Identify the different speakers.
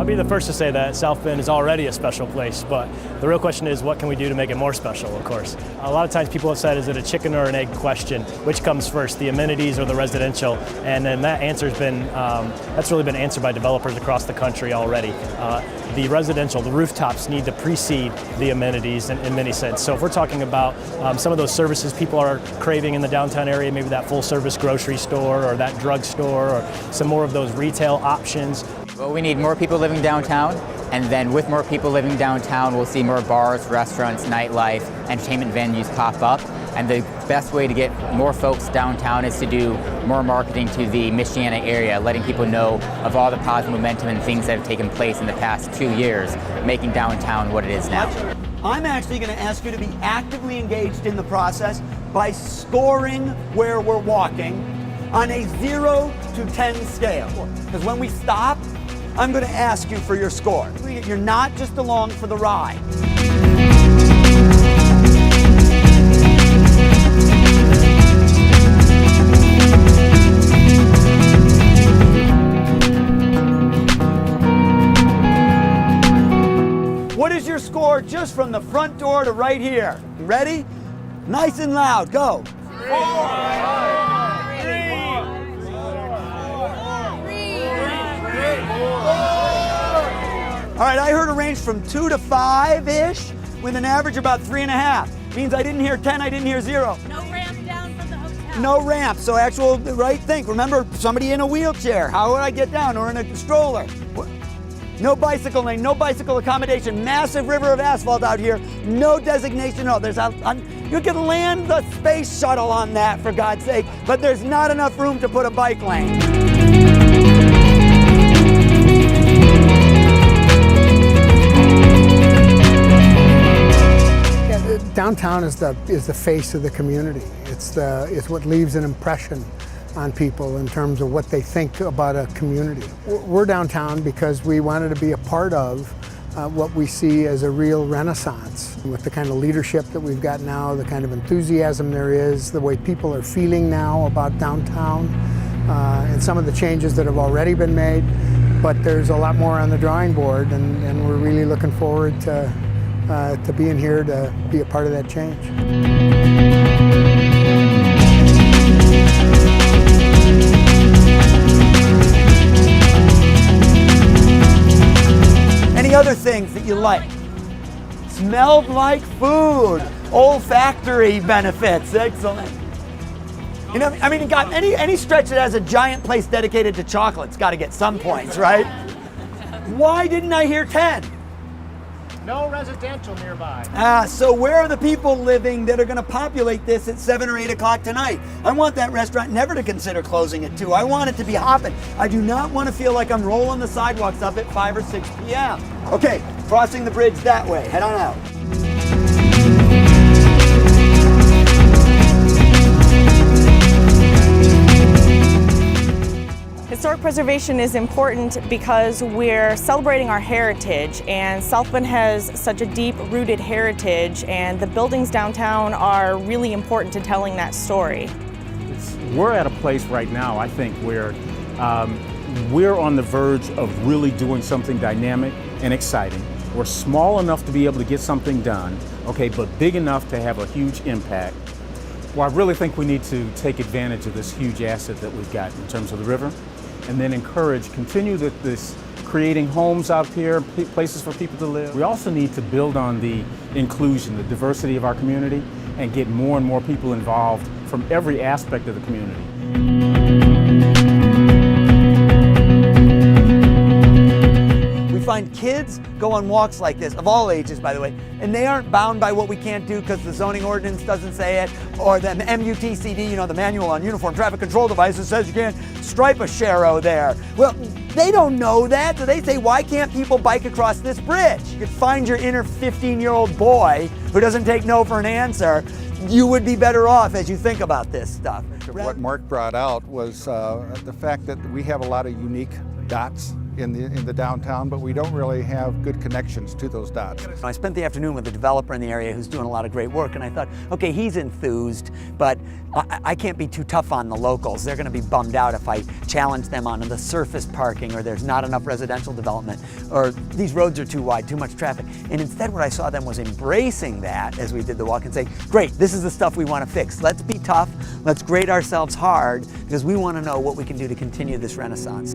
Speaker 1: I'll be the first to say that South Bend is already a special place, but the real question is what can we do to make it more special, of course. A lot of times people have said, is it a chicken or an egg question? Which comes first, the amenities or the residential? And then that answer's been, that's really been answered by developers across the country already. The residential, the rooftops need to precede the amenities in many sense. So if we're talking about some of those services people are craving in the downtown area, maybe that full service grocery store or that drugstore or some more of those retail options.
Speaker 2: Well, we need more people living downtown, and then with more people living downtown, we'll see more bars, restaurants, nightlife, entertainment venues pop up. And the best way to get more folks downtown is to do more marketing to the Michiana area, letting people know of all the positive momentum and things that have taken place in the past 2 years, making downtown what it is now.
Speaker 3: I'm actually going to ask you to be actively engaged in the process by scoring where we're walking on a 0 to 10 scale. Because when we stop, I'm going to ask you for your score. You're not just along for the ride. What is your score just from the front door to right here? You ready? Nice and loud, go.
Speaker 4: 3.
Speaker 3: All right, I heard a range from 2 to 5-ish, with an average about 3.5. Means I didn't hear 10, I didn't hear 0.
Speaker 4: No ramp down from the hotel.
Speaker 3: No ramp, so actual right think. Remember, somebody in a wheelchair, how would I get down, or in a stroller? No bicycle lane, no bicycle accommodation, massive river of asphalt out here, no designation. No, you can land the space shuttle on that, for God's sake, but there's not enough room to put a bike lane.
Speaker 5: Downtown is the face of the community. It's what leaves an impression on people in terms of what they think about a community. We're downtown because we wanted to be a part of what we see as a real renaissance. With the kind of leadership that we've got now, the kind of enthusiasm there is, the way people are feeling now about downtown, and some of the changes that have already been made. But there's a lot more on the drawing board, and we're really looking forward to being here to be a part of that change.
Speaker 3: Any other things that you like? Smelled like food. Olfactory benefits. Excellent. You know, I mean, you got any stretch that has a giant place dedicated to chocolate's got to get some points, right? Why didn't I hear 10?
Speaker 6: No residential nearby.
Speaker 3: So where are the people living that are going to populate this at 7 or 8 o'clock tonight? I want that restaurant never to consider closing at 2. I want it to be hopping. I do not want to feel like I'm rolling the sidewalks up at 5 or 6 p.m. Okay, crossing the bridge that way. Head on out.
Speaker 7: Historic preservation is important because we're celebrating our heritage, and South Bend has such a deep-rooted heritage, and the buildings downtown are really important to telling that story.
Speaker 6: We're at a place right now, I think, where we're on the verge of really doing something dynamic and exciting. We're small enough to be able to get something done, okay, but big enough to have a huge impact. Well, I really think we need to take advantage of this huge asset that we've got in terms of the river, and then continue this creating homes out here, places for people to live. We also need to build on the inclusion, the diversity of our community, and get more and more people involved from every aspect of the community.
Speaker 3: Find kids go on walks like this, of all ages, by the way, and they aren't bound by what we can't do because the zoning ordinance doesn't say it, or the MUTCD, you know, the Manual on Uniform Traffic Control Devices, says you can't stripe a sharrow there. Well, they don't know that, so they say, why can't people bike across this bridge? You could find your inner 15-year-old boy who doesn't take no for an answer. You would be better off as you think about this stuff.
Speaker 8: What Mark brought out was the fact that we have a lot of unique dots in the downtown, but we don't really have good connections to those dots.
Speaker 3: I spent the afternoon with a developer in the area who's doing a lot of great work, and I thought, okay, he's enthused, but I can't be too tough on the locals. They're going to be bummed out if I challenge them on the surface parking, or there's not enough residential development, or these roads are too wide, too much traffic. And instead what I saw them was embracing that as we did the walk and say, great, this is the stuff we want to fix. Let's be tough, let's grade ourselves hard, because we want to know what we can do to continue this renaissance.